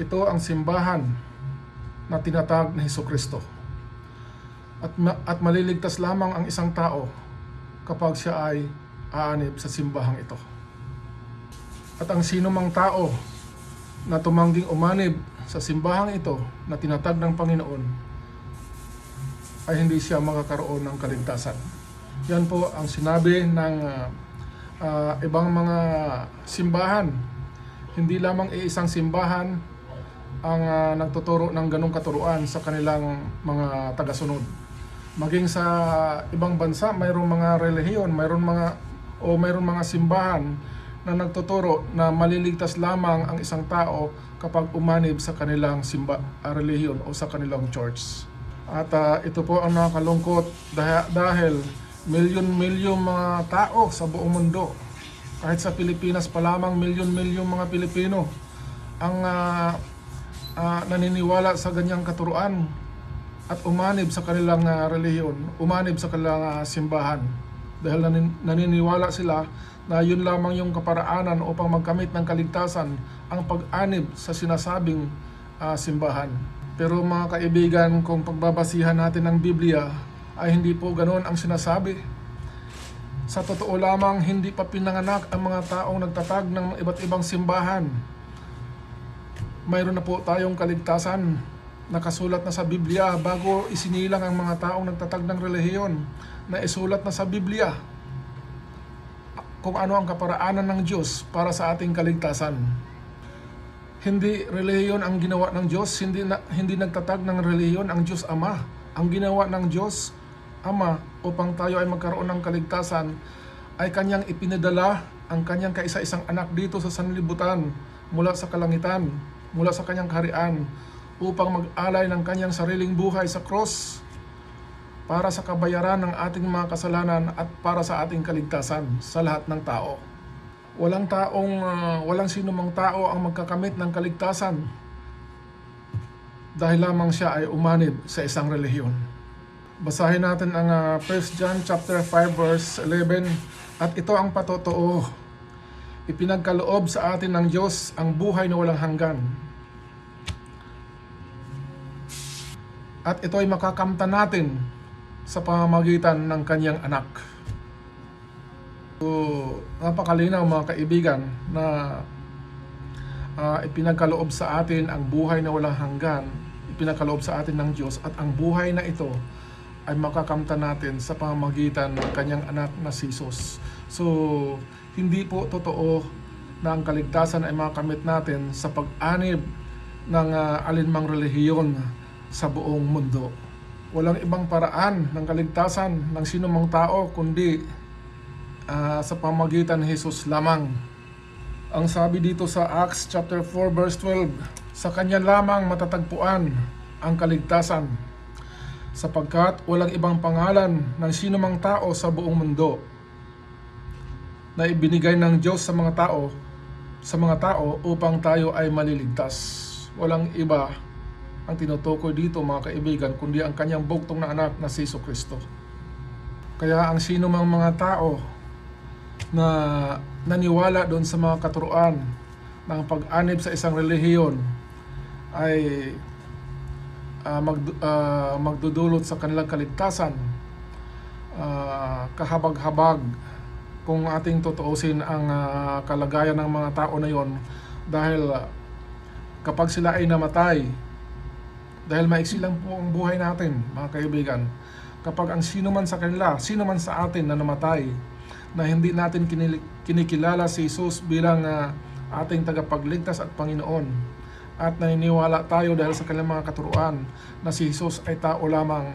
Ito ang simbahan na tinatag na Hesukristo. At maliligtas lamang ang isang tao kapag siya ay aanib sa simbahang ito. At ang sino mang tao na tumangging umanib sa simbahang ito na tinatag ng Panginoon ay hindi siya makakaroon ng kaligtasan. Yan po ang sinabi ng ibang mga simbahan. Hindi lamang isang simbahan ang nagtuturo ng ganong katuruan sa kanilang mga tagasunod. Maging sa ibang bansa, mayroong mga relihiyon, mayroong mga simbahan na nagtuturo na maliligtas lamang ang isang tao kapag umanib sa kanilang relihiyon o sa kanilang church. At ito po ang nakakalungkot dahil milyon-milyon mga tao sa buong mundo, kahit sa Pilipinas pa lamang milyon-milyon mga Pilipino ang naniniwala sa ganyang katuruan at umanib sa kanilang relihiyon, umanib sa kanilang simbahan dahil naniniwala sila na yun lamang yung kaparaanan upang magkamit ng kaligtasan ang pag-anib sa sinasabing simbahan. Pero mga kaibigan, kung pagbabasihan natin ng Biblia ay hindi po ganoon ang sinasabi. Sa totoo lamang, hindi pa pinanganak ang mga taong nagtatag ng iba't ibang simbahan. Mayroon na po tayong kaligtasan nakasulat na sa Biblia bago isinilang ang mga taong nagtatag ng relihiyon na isulat na sa Biblia kung ano ang kaparaanan ng Diyos para sa ating kaligtasan. Hindi relihiyon ang ginawa ng Diyos, hindi nagtatag ng relihiyon ang Diyos Ama. Ang ginawa ng Diyos Ama upang tayo ay magkaroon ng kaligtasan ay kanyang ipinadala ang kanyang kaisa-isang anak dito sa sanlibutan mula sa kalangitan, mula sa kanyang kaharian upang mag-alay ng kanyang sariling buhay sa cross para sa kabayaran ng ating mga kasalanan at para sa ating kaligtasan sa lahat ng tao. Walang sinumang tao ang magkakamit ng kaligtasan dahil lamang siya ay umanib sa isang relihiyon. Basahin natin ang 1 John chapter 5 verse 11. At ito ang patotoo, ipinagkaloob sa atin ng Diyos ang buhay na walang hanggan. At ito ay makakamtan natin sa pamamagitan ng kanyang anak. So, napakalinaw mga kaibigan na ipinagkaloob sa atin ang buhay na walang hanggan, ipinagkaloob sa atin ng Diyos, at ang buhay na ito ay makakamtan natin sa pamamagitan ng kanyang anak na si Jesus. So, hindi po totoo na ang kaligtasan ay makakamit natin sa pag-anib ng alinmang relihiyon sa buong mundo. Walang ibang paraan ng kaligtasan ng sinumang tao kundi sa pamamagitan ni Jesus lamang. Ang sabi dito sa Acts chapter 4 verse 12, sa kanya lamang matatagpuan ang kaligtasan, sapagkat walang ibang pangalan ng sinumang tao sa buong mundo na ibinigay ng Diyos sa mga tao upang tayo ay maliligtas. Walang iba ang tinutukoy dito mga kaibigan kundi ang kanyang bugtong na anak na si Jesucristo. Kaya ang sino mang mga tao na naniwala doon sa mga katuruan ng pag-anib sa isang relihiyon ay magdudulot sa kanilang kaligtasan, kahabag-habag kung ating tutuusin ang kalagayan ng mga tao na yon, dahil kapag sila ay namatay, dahil maiksi lang po ang buhay natin mga kaibigan, kapag ang sino man sa kanila, sino man sa atin na namatay na hindi natin kinikilala si Jesus bilang ating tagapagligtas at Panginoon, at naniniwala tayo dahil sa kanilang mga katuruan na si Jesus ay tao lamang,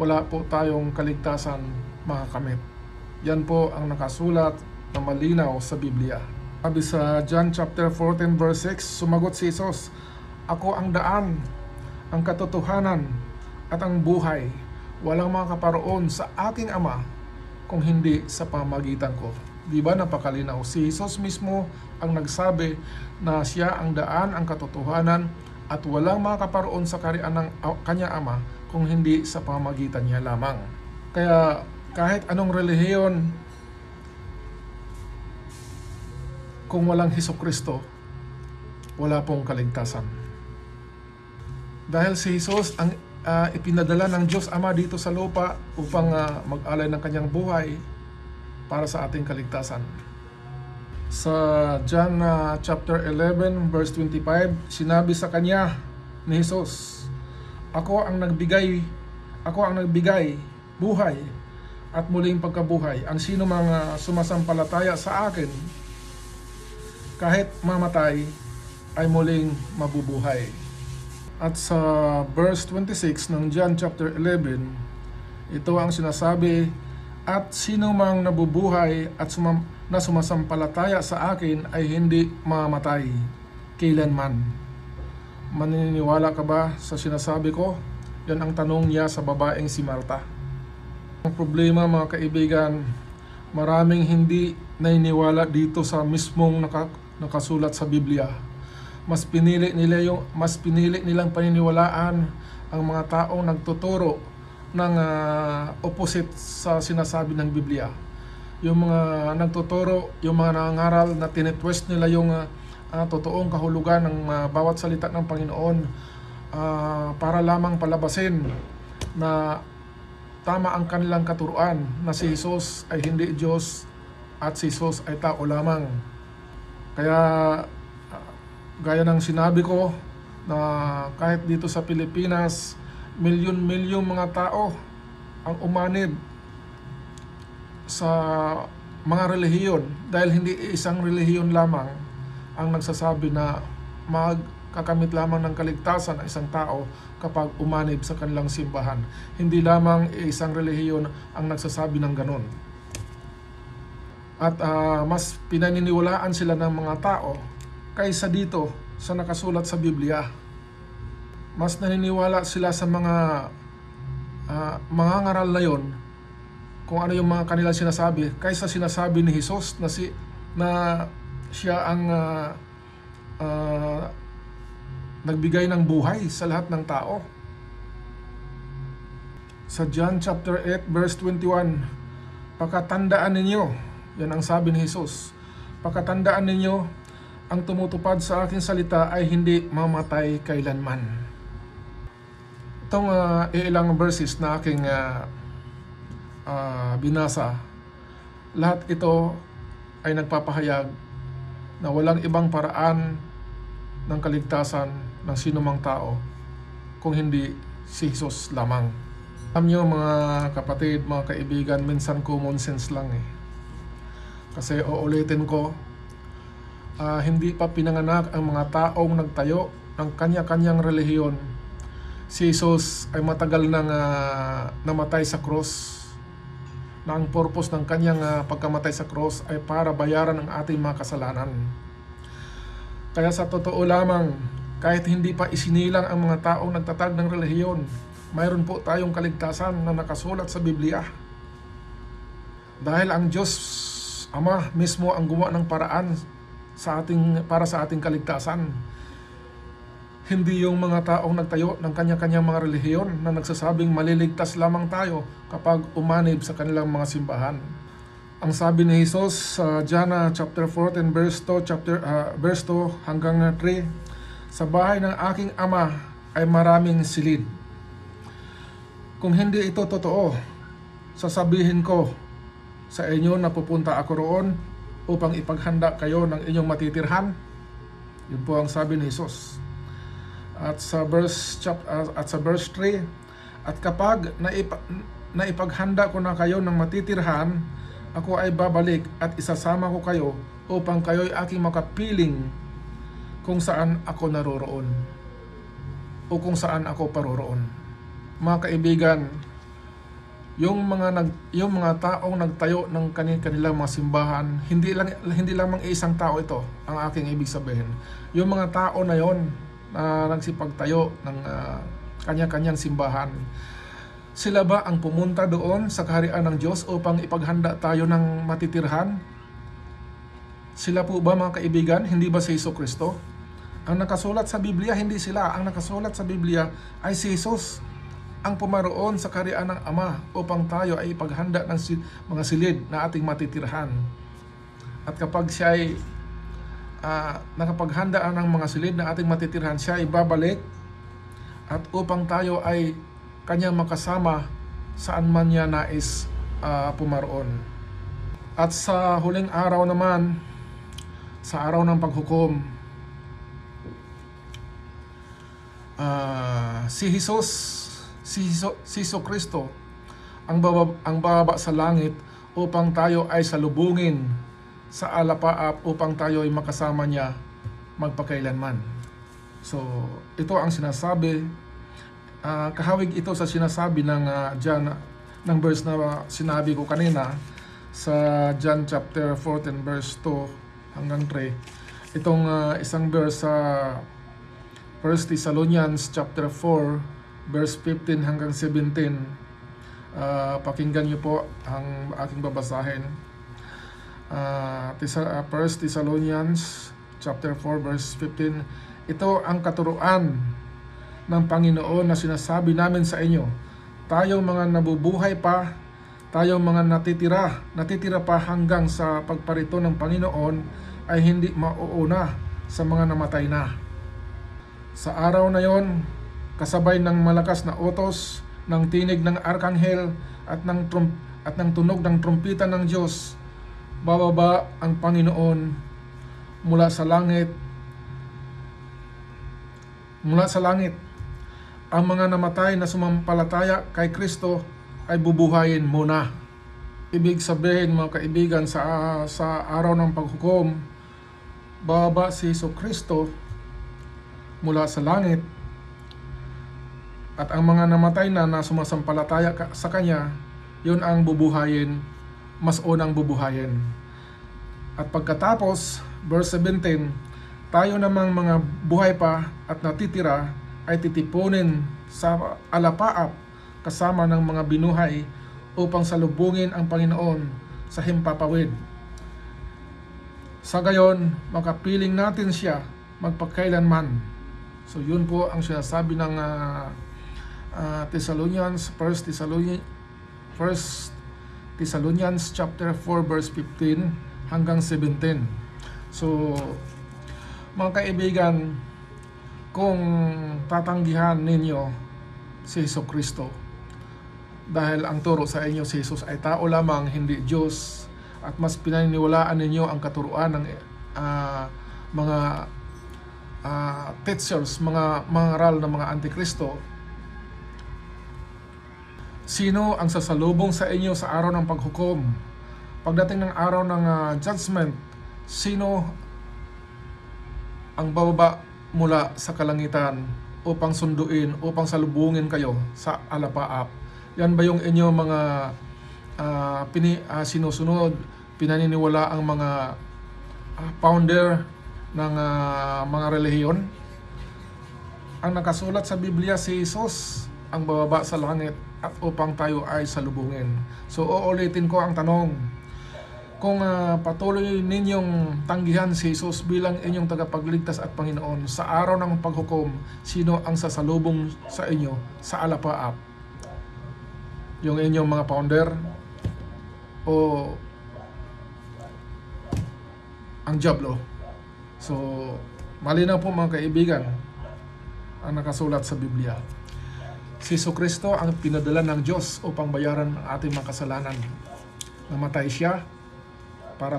wala po tayong kaligtasan makakamit. Yan po ang nakasulat na malinaw sa Biblia. Sabi sa John chapter 14 verse 6, sumagot si Jesus, ako ang daan, ang katotohanan at ang buhay. Walang makaparoon sa aking Ama kung hindi sa pamamagitan ko. Di ba napakalinaw? Si Jesus mismo ang nagsabi na siya ang daan, ang katotohanan, at walang makaparoon sa kaharian ng kanya Ama kung hindi sa pamamagitan niya lamang. Kaya kahit anong relihiyon, kung walang Hesukristo, wala pong kaligtasan. Dahil si Jesus ang ipinadala ng Diyos Ama dito sa lupa upang mag-alay ng kanyang buhay para sa ating kaligtasan. Sa John chapter 11 verse 25, sinabi sa kanya ni Jesus, Ako ang nagbigay buhay at muling pagkabuhay. Ang sino mang sumasampalataya sa akin, kahit mamatay, ay muling mabubuhay. At sa verse 26 ng John chapter 11, ito ang sinasabi, At sino mang nabubuhay at na sumasampalataya sa akin ay hindi mamamatay kailanman. Maniniwala ka ba sa sinasabi ko? Yan ang tanong niya sa babaeng si Marta. Ang problema, mga kaibigan, maraming hindi naniniwala dito sa mismong nakasulat sa Biblia. Mas pinili nilang paniniwalaan ang mga taong nagtuturo ng opposite sa sinasabi ng Biblia. Yung mga nagtuturo, yung mga nangangaral na tinitwist nila yung totoong kahulugan ng bawat salita ng Panginoon para lamang palabasin na tama ang kanilang katuruan na si Jesus ay hindi Diyos at si Jesus ay tao lamang. Kaya gaya ng sinabi ko na kahit dito sa Pilipinas, milyon-milyong mga tao ang umanib sa mga relihiyon dahil hindi isang relihiyon lamang ang nagsasabi na magkakamit lamang ng kaligtasan ang isang tao kapag umanib sa kanilang simbahan. Hindi lamang isang relihiyon ang nagsasabi ng ganon. At mas pinaniniwalaan sila ng mga tao kaysa dito sa nakasulat sa Biblia. Mas naniniwala sila sa mga ngaral na yon, kung ano yung mga kanilang sinasabi, kaysa sinasabi ni Jesus na siya ang nagbigay ng buhay sa lahat ng tao. Sa John chapter 8 verse 21, pakatandaan ninyo, yan ang sabi ni Jesus, pakatandaan ninyo, ang tumutupad sa aking salita ay hindi mamatay kailanman. Itong ilang verses na aking binasa, lahat ito ay nagpapahayag na walang ibang paraan ng kaligtasan ng sinumang tao kung hindi si Jesus lamang. Alam nyo mga kapatid, mga kaibigan, minsan common sense lang Kasi uulitin ko, hindi pa pinanganak ang mga taong nagtayo ng kanya-kanyang relihiyon. Si Jesus ay matagal nang namatay sa cross, na ang purpose ng kanyang pagkamatay sa cross ay para bayaran ang ating mga kasalanan. Kaya sa totoo lamang, kahit hindi pa isinilang ang mga taong nagtatag ng relihiyon, mayroon po tayong kaligtasan na nakasulat sa Biblia. Dahil ang Diyos Ama mismo ang gumawa ng paraan para sa ating kaligtasan. Hindi yung mga taong nagtayo ng kanya-kanyang mga relihiyon na nagsasabing maliligtas lamang tayo kapag umanib sa kanilang mga simbahan. Ang sabi ni Jesus sa John chapter 14 verse 2 hanggang 3, sa bahay ng aking ama ay maraming silid. Kung hindi ito totoo, sasabihin ko sa inyo na pupunta ako roon upang ipaghanda kayo ng inyong matitirhan. Yun po ang sabi ni Jesus. At sa verse 3, at kapag naipaghanda ko na kayo ng matitirhan, ako ay babalik at isasama ko kayo upang kayo'y aking makapiling kung saan ako naroroon o kung saan ako paroroon. Mga kaibigan, yung mga taong nagtayo ng kanilang mga simbahan, hindi lamang isang tao ito ang aking ibig sabihin. Yung mga tao na yon na nagsipagtayo ng kanya-kanyang simbahan, sila ba ang pumunta doon sa kaharian ng Diyos upang ipaghanda tayo ng matitirhan? Sila po ba, mga kaibigan? Hindi ba si Jesucristo? Ang nakasulat sa Biblia, hindi sila. Ang nakasulat sa Biblia ay si Jesus ang pumaroon sa kaharian ng Ama upang tayo ay ipaghanda ng mga silid na ating matitirhan. At kapag siya ay nakapaghanda ng mga silid na ating matitirhan, siya ay babalik at upang tayo ay kanyang makasama saan man niya nais pumaroon. At sa huling araw naman, sa araw ng paghukom, si Jesucristo ang bababa sa langit upang tayo ay salubungin sa alapaap, upang tayo ay makasama niya magpakailanman. So ito ang sinasabi, kahawig ito sa sinasabi ng John, ng verse na sinabi ko kanina sa John chapter 14 verse 2 hanggang 3. Itong isang verse sa 1 Thessalonians chapter 4 verse 15 hanggang 17. Pakinggan niyo po ang aking babasahin. 1 Thessalonians chapter 4 verse 15. Ito ang katuruan ng Panginoon na sinasabi namin sa inyo. Tayong mga nabubuhay pa, tayong mga natitira pa hanggang sa pagparito ng Panginoon ay hindi mauuna sa mga namatay na. Sa araw na yon, kasabay ng malakas na utos, ng tinig ng arkanghel at ng tunog ng trumpita ng Diyos, bababa ang Panginoon mula sa langit. Ang mga namatay na sumampalataya kay Kristo ay bubuhayin muna. Ibig sabihin, mga kaibigan, sa araw ng paghukom, bababa si Jesucristo mula sa langit, at ang mga namatay na sumasampalataya sa Kanya, yun ang bubuhayin, mas unang bubuhayin. At pagkatapos, verse 17, tayo namang mga buhay pa at natitira ay titipunin sa alapaap kasama ng mga binuhay upang salubungin ang Panginoon sa himpapawid. Sa gayon, makapiling natin siya magpakailanman. So yun po ang sinasabi ng Thessalonians, 1 Thessalonians chapter 4 verse 15 hanggang 17. So mga kaibigan, kung tatanggihan ninyo si Jesucristo, dahil ang turo sa inyo si Jesus ay tao lamang, hindi Diyos, at mas pinaniniwalaan ninyo ang katuruan ng mga teachers, mga aral ng mga antikristo, sino ang sasalubong sa inyo sa araw ng paghukom? Pagdating ng araw ng judgment, sino ang bababa mula sa kalangitan upang sunduin, upang salubungin kayo sa alapaap? Yan ba yung inyong mga sinusunod, pinaniniwala ang mga founder ng mga relihiyon? Ang nakasulat sa Biblia, si Jesus ang bababa sa langit at upang tayo ay salubungin. So uulitin ko ang tanong, kung patuloy ninyong tanggihan si Jesus bilang inyong tagapagligtas at Panginoon, sa araw ng paghukom, sino ang sasalubong sa inyo sa alapaap? Yung inyong mga founder o ang diablo? So malinaw po mga kaibigan ang nakasulat sa Biblia. Si Jesucristo ang pinadala ng Diyos upang bayaran ang ating mga kasalanan. Namatay siya para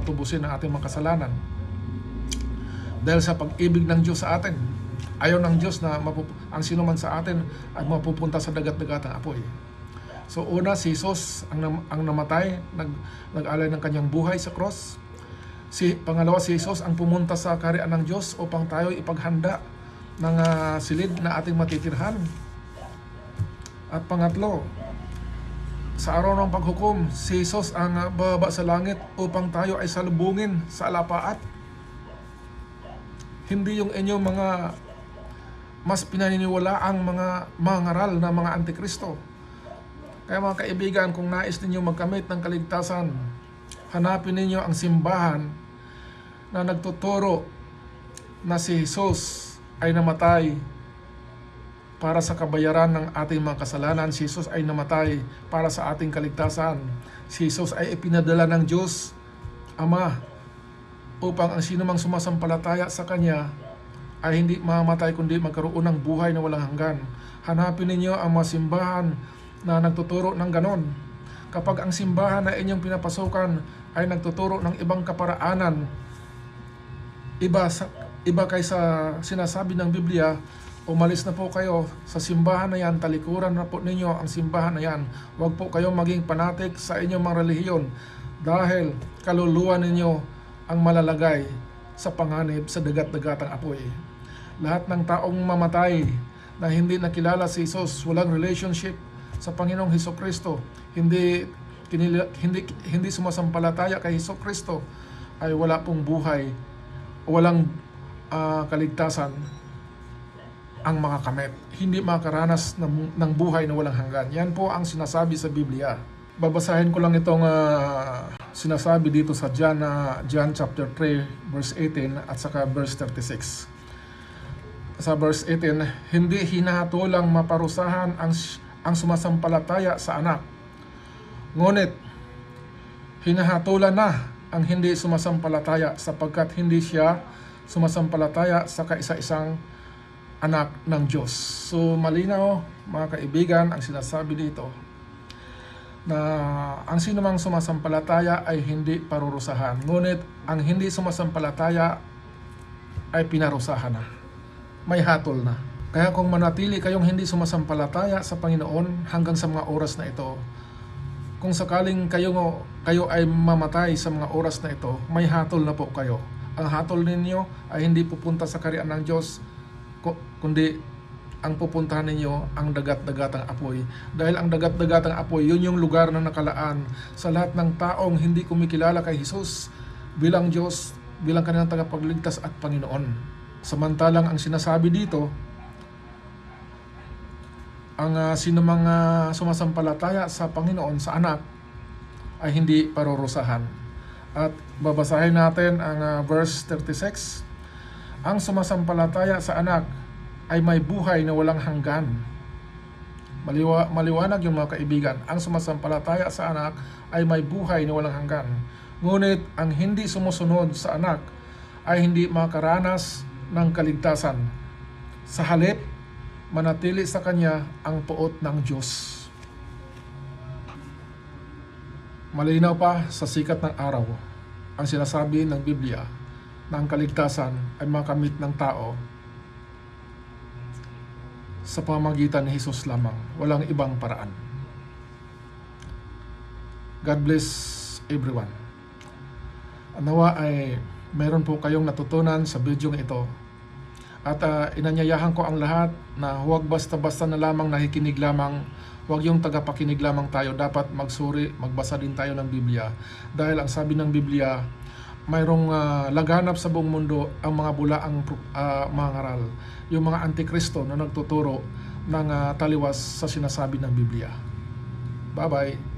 tubusin ang ating mga kasalanan. Dahil sa pag-ibig ng Diyos sa atin, ayaw ng Diyos na ang sino man sa atin ay mapupunta sa dagat-dagatang apoy. So una, si Jesus ang namatay, nag-alay ng kanyang buhay sa cross. Pangalawa, si Jesus ang pumunta sa kaharian ng Diyos upang tayo ipaghanda ng silid na ating matitirhan. At pangatlo, sa araw ng paghukom, si Jesus ang bababa sa langit upang tayo ay salubungin sa alapaap. Hindi yung inyong mga mas pinaniniwala ang mga ngaral na mga antikristo. Kaya mga kaibigan, kung nais ninyo magkamit ng kaligtasan, hanapin ninyo ang simbahan na nagtuturo na si Jesus ay namatay para sa kabayaran ng ating mga kasalanan. Si Jesus ay namatay para sa ating kaligtasan. Si Jesus ay ipinadala ng Diyos Ama upang ang sino mang sumasampalataya sa Kanya ay hindi mamamatay kundi magkaroon ng buhay na walang hanggan. Hanapin ninyo ang mga simbahan na nagtuturo ng ganon. Kapag ang simbahan na inyong pinapasukan ay nagtuturo ng ibang kaparaanan, iba kaysa sinasabi ng Biblia, umalis na po kayo sa simbahan na yan, talikuran na po ninyo ang simbahan na yan. Huwag po kayong maging panatik sa inyong mga relihiyon dahil kaluluwa ninyo ang malalagay sa panganib sa dagat-dagatang apoy. Lahat ng taong mamatay na hindi nakilala si Jesus, walang relationship sa Panginoong Hesukristo, hindi sumasampalataya kay Hesukristo, ay wala pong buhay, walang kaligtasan ang mga kamit. Hindi makaranas ng buhay na walang hanggan. Yan po ang sinasabi sa Biblia. Babasahin ko lang itong sinasabi dito sa John chapter 3 verse 18 at saka verse 36. Sa verse 18, hindi hinahatulang maparusahan ang sumasampalataya sa anak. Ngunit hinahatulan na ang hindi sumasampalataya sapagkat hindi siya sumasampalataya sa kaisa-isang anak ng Diyos. So malinaw mga kaibigan ang sinasabi dito na ang sino mang sumasampalataya ay hindi parurusahan. Ngunit ang hindi sumasampalataya ay pinarusahan na. May hatol na. Kaya kung manatili kayong hindi sumasampalataya sa Panginoon hanggang sa mga oras na ito, kung sakaling kayo ay mamatay sa mga oras na ito, may hatol na po kayo. Ang hatol ninyo ay hindi pupunta sa kaharian ng Diyos, kundi ang pupuntahan ninyo ang dagat-dagatang apoy. Dahil ang dagat-dagatang apoy, yun yung lugar na nakalaan sa lahat ng taong hindi kumikilala kay Jesus bilang Diyos, bilang kanilang tagapagligtas at Panginoon. Samantalang ang sinasabi dito, ang sino mga sumasampalataya sa Panginoon, sa anak, ay hindi parurusahan. At babasahin natin ang verse 36. Ang sumasampalataya sa anak ay may buhay na walang hanggan. Maliwanag yung mga kaibigan. Ang sumasampalataya sa anak ay may buhay na walang hanggan. Ngunit ang hindi sumusunod sa anak ay hindi makaranas ng kaligtasan. Sa halip, manatili sa kanya ang puot ng Diyos. Malinaw pa sa sikat ng araw ang sinasabi ng Biblia na ang kaligtasan ay makamit ng tao sa pamamagitan ni Jesus lamang. Walang ibang paraan. God bless everyone. Nawa ay meron po kayong natutunan sa video ito. At inanyayahan ko ang lahat na huwag basta-basta na lamang nakikinig lamang, huwag yung tagapakinig lamang tayo. Dapat magsuri, magbasa din tayo ng Biblia. Dahil ang sabi ng Biblia, mayroong laganap sa buong mundo ang mga bulaang mga ngaral. Yung mga antikristo na nagtuturo ng taliwas sa sinasabi ng Biblia. Bye-bye!